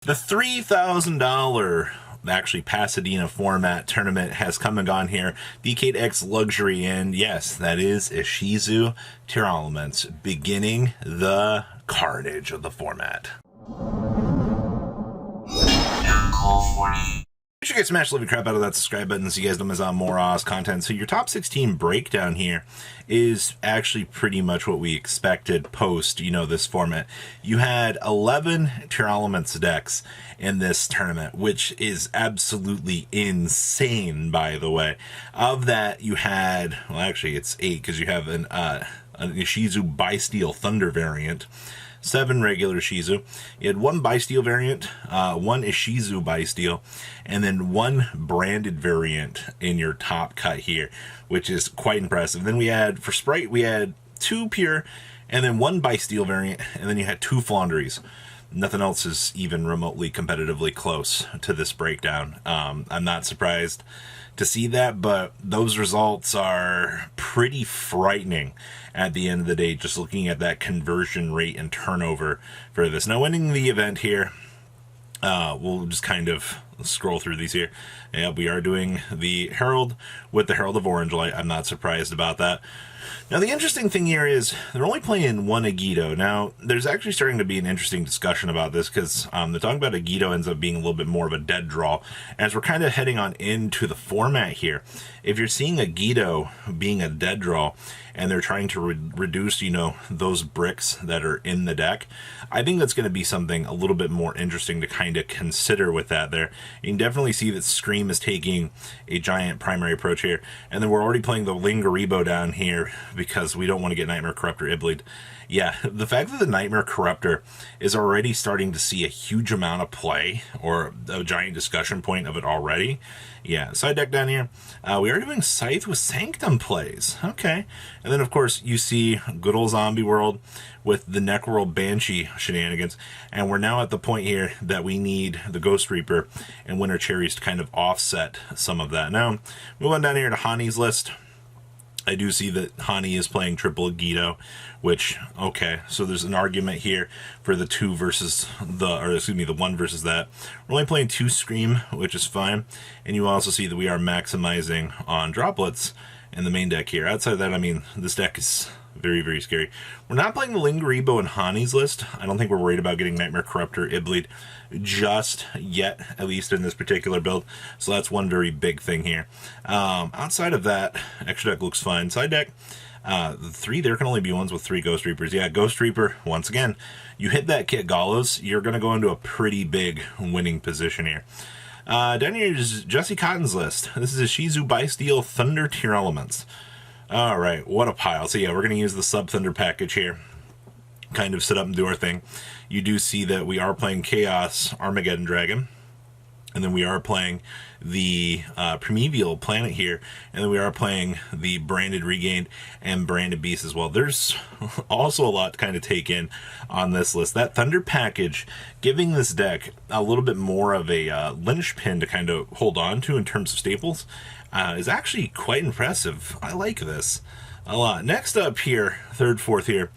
The $3,000 actually Pasadena format tournament has come and gone here. Dkayed X Luxury, and yes, that is Ishizu Tier Elements, beginning the carnage of the format. Make sure you guys smash the living crap out of that subscribe button so you guys don't miss out on more Oz content. So your top 16 breakdown here is actually pretty much what we expected post, this format. You had 11 Tier Elements decks in this tournament, which is absolutely insane, by the way. Of that, you had, well, actually it's 8 because you have an Ishizu Bi-Steel Thunder variant, 7 regular Ishizu. You had 1 Bi-Steel variant, 1 Ishizu Bi-Steel, and then 1 branded variant in your top cut here, which is quite impressive. Then we had, for Sprite, we had 2 pure, and then 1 Bi-Steel variant, and then you had 2 Flaunderies. Nothing else is even remotely competitively close to this breakdown. I'm not surprised to see that, but those results are pretty frightening at the end of the day, just looking at that conversion rate and turnover for this. Now, winning the event here, we'll just kind of scroll through these here. Yeah, we are doing the Herald with the Herald of Orange Light. I'm not surprised about that. Now, the interesting thing here is they're only playing 1 Agido. Now, there's actually starting to be an interesting discussion about this because they're talking about Agido ends up being a little bit more of a dead draw. As we're kind of heading on into the format here, if you're seeing Agido being a dead draw and they're trying to reduce, those bricks that are in the deck, I think that's going to be something a little bit more interesting to kind of consider with that there. You can definitely see that Scream is taking a giant primary approach here. And then we're already playing the Lingaribo down here because we don't want to get Nightmare Corruptor Ibleed. Yeah, the fact that the Nightmare Corruptor is already starting to see a huge amount of play, or a giant discussion point of it already. Yeah, side deck down here. We are doing Scythe with Sanctum plays. Okay. And then, of course, you see good old Zombie World with the Necroworld Banshee shenanigans. And we're now at the point here that we need the Ghost Reaper and Winter Cherries to kind of offset some of that. Now, move on down here to Hani's list. I do see that Hani is playing triple Agido, which, okay, so there's an argument here for the 2 versus the 1 versus that. We're only playing 2 Scream, which is fine, and you also see that we are maximizing on droplets in the main deck here. Outside of that, I mean, this deck is very, very scary. We're not playing the Lingaribo and Hani's list. I don't think we're worried about getting Nightmare Corruptor Ibleed just yet, at least in this particular build. So that's one very big thing here. Outside of that, extra deck looks fine. Side deck, the 3, there can only be ones with 3 Ghost Reapers. Yeah, Ghost Reaper, once again, you hit that Kit Gallows, you're going to go into a pretty big winning position here. Down here is Jesse Cotton's list. This is a Ishizu Bi-Steel Thunder Tier Elements. Alright, what a pile. So yeah, we're going to use the Sub-Thunder package here. Kind of sit up and do our thing. You do see that we are playing Chaos Armageddon Dragon. And then we are playing the Primeval Planet here. And then we are playing the Branded Regained and Branded Beast as well. There's also a lot to kind of take in on this list. That Thunder package giving this deck a little bit more of a linchpin to kind of hold on to in terms of staples is actually quite impressive. I like this a lot. Next up here, 3rd, 4th here,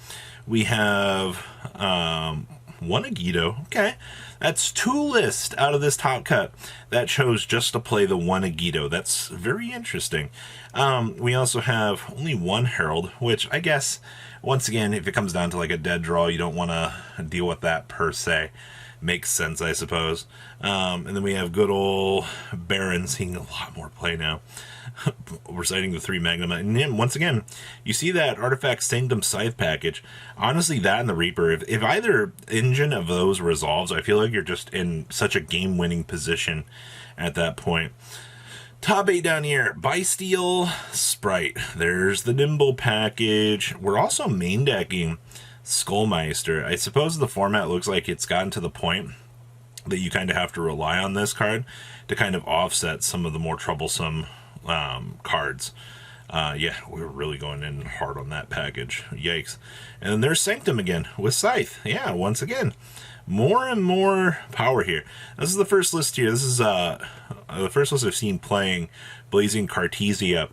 we have 1 Agido. Okay, that's 2 lists out of this top cut that chose just to play the 1 Agido. That's very interesting. We also have only 1 Herald, which I guess, once again, if it comes down to like a dead draw, you don't want to deal with that per se. Makes sense, I suppose. And then we have good old Baron seeing a lot more play now. Reciting the 3 Magnum. And then, once again, you see that Artifact Sanctum Scythe package. Honestly, that and the Reaper, if either engine of those resolves, I feel like you're just in such a game-winning position at that point. Top 8 down here, Bi-Steel Sprite. There's the Nimble package. We're also main decking Skullmeister. I suppose the format looks like it's gotten to the point that you kind of have to rely on this card to kind of offset some of the more troublesome cards. Yeah, we're really going in hard on that package. Yikes. And then there's Sanctum again with Scythe. Yeah, once again, more and more power here. This is the first list here. This is the first list I've seen playing Blazing Cartesia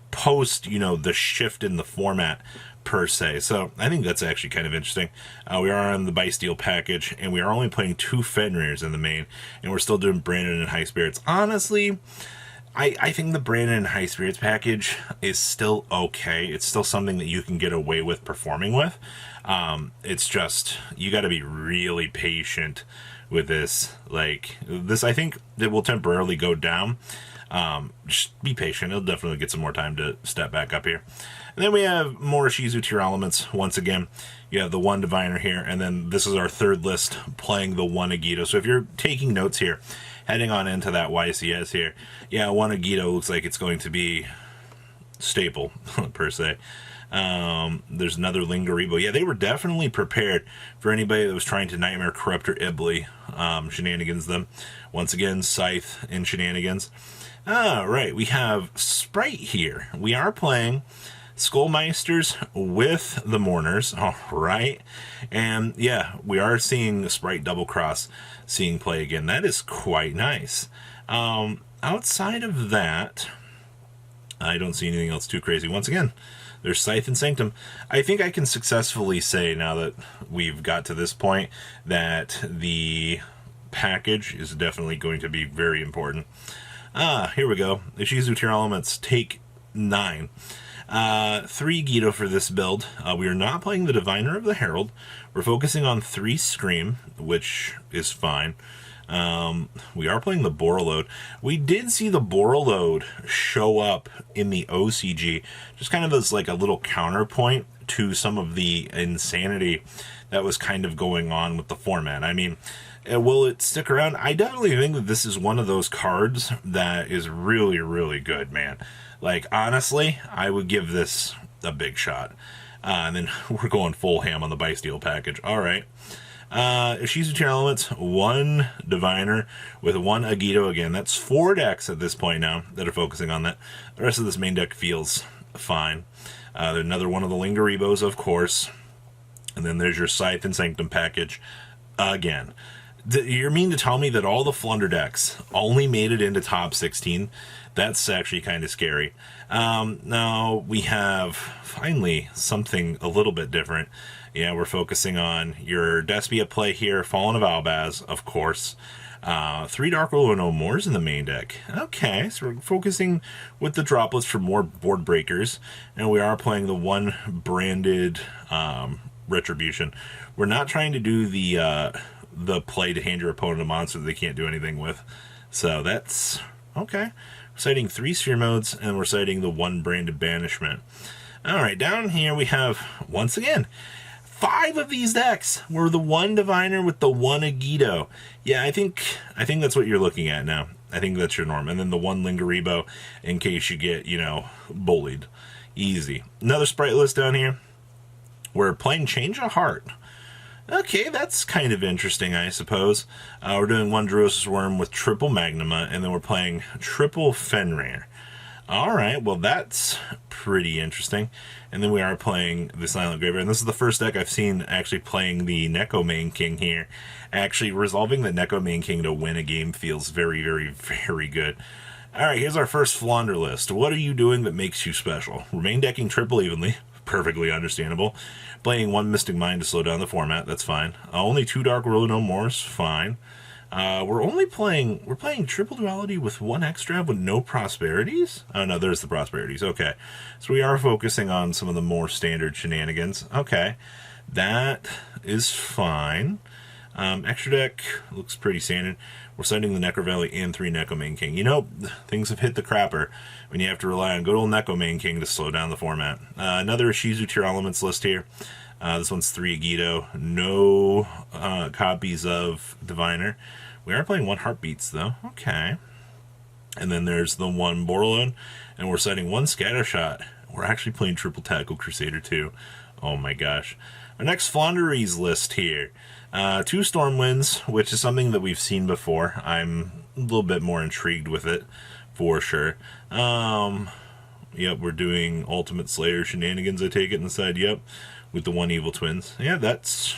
post, the shift in the format per se. So I think that's actually kind of interesting. We are on the Bysteel package, and we are only playing 2 Fenrirs in the main, and we're still doing Brandon and High Spirits. Honestly, I think the Brandon and High Spirits package is still okay. It's still something that you can get away with performing with. It's just, you got to be really patient with this. Like, this, I think it will temporarily go down. Just be patient. It'll definitely get some more time to step back up here. And then we have more Shizu tier elements. Once again, you have the 1 Diviner here, and then this is our third list playing the 1 Agito. So if you're taking notes here, heading on into that YCS here, yeah, 1 Agito looks like it's going to be staple, per se. There's another Lingaribo. Yeah, they were definitely prepared for anybody that was trying to Nightmare Corrupt or Ibly shenanigans them. Once again, Scythe in shenanigans. Right, we have Sprite here. We are playing Skullmeisters with the Mourners, all right. And yeah, we are seeing Sprite double cross seeing play again. That is quite nice. Outside of that, I don't see anything else too crazy. Once again, there's Scythe and Sanctum. I think I can successfully say, now that we've got to this point, that the package is definitely going to be very important. Here we go. The Shizu tier elements, take 9. 3 Gito for this build. We are not playing the Diviner of the Herald. We're focusing on 3 Scream, which is fine. We are playing the Borreload. We did see the Borreload show up in the OCG, just kind of as like a little counterpoint to some of the insanity that was kind of going on with the format. I mean, will it stick around? I definitely think that this is one of those cards that is really, really good, man. Like, honestly, I would give this a big shot. And then we're going full ham on the Bysteel package. All right. Shizu tier elements, 1 Diviner with 1 Agito again. That's 4 decks at this point now that are focusing on that. The rest of this main deck feels fine. Another one of the Lingaribos, of course. And then there's your Scythe and Sanctum package again. You mean to tell me that all the Flunder decks only made it into top 16? That's actually kind of scary. Now we have finally something a little bit different. Yeah, we're focusing on your Despia play here, Fallen of Albaz, of course. 3 Dark Ruler No Mores in the main deck. Okay, so we're focusing with the droplets for more board breakers, and we are playing the 1 branded Retribution. We're not trying to do the play to hand your opponent a monster that they can't do anything with. So that's okay. We're citing 3 Sphere modes, and we're citing the 1 branded Banishment. Alright, down here we have, once again, 5 of these decks were the 1 Diviner with the 1 Agito. Yeah, I think that's what you're looking at now. I think that's your norm. And then the 1 Lingaribo in case you get, bullied. Easy. Another Sprite list down here. We're playing Change of Heart. Okay, that's kind of interesting, I suppose. We're doing 1 Druosis Worm with triple Magnuma, and then we're playing triple Fenrir. Alright, well that's pretty interesting. And then we are playing the Silent Graveyard, and this is the first deck I've seen actually playing the Neko Main King here. Actually, resolving the Neko Main King to win a game feels very, very, very good. Alright, here's our first Flounder list. What are you doing that makes you special? Remain decking triple evenly. Perfectly understandable. Playing 1 Mystic Mind to slow down the format, that's fine. Only 2 Dark Ruler No Mores, fine. We're playing triple duality with 1 extra with no prosperities? Oh no, there's the prosperities, okay. So we are focusing on some of the more standard shenanigans. Okay, that is fine. Extra deck looks pretty standard. We're sending the Necro Valley and 3 Neko Main King. Things have hit the crapper when you have to rely on good old Neko Main King to slow down the format. Another Shizu tier elements list here. This one's 3 Agito. No copies of Diviner. We are playing 1 Heartbeats, though. Okay. And then there's the 1 Borderlone. And we're setting 1 Scattershot. We're actually playing triple Tackle Crusader, too. Oh my gosh. Our next Flaunderies list here. 2 Stormwinds, which is something that we've seen before. I'm a little bit more intrigued with it, for sure. Yep, we're doing Ultimate Slayer shenanigans, I take it, inside, yep, with the 1 Evil Twins. Yeah, that's...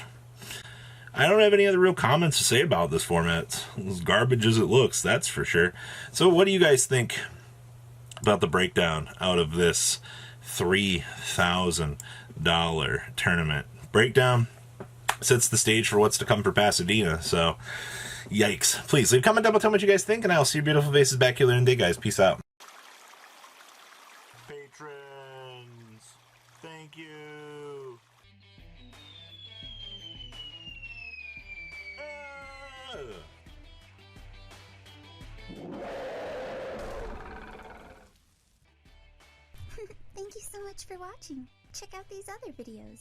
I don't have any other real comments to say about this format. It's as garbage as it looks, that's for sure. So what do you guys think about the breakdown out of this $3,000 tournament. Breakdown sets the stage for what's to come for Pasadena, so yikes. Please leave a comment down below, tell me what you guys think, and I'll see your beautiful faces back here later in the day, guys. Peace out. Patrons, thank you. Thank you so much for watching. Check out these other videos.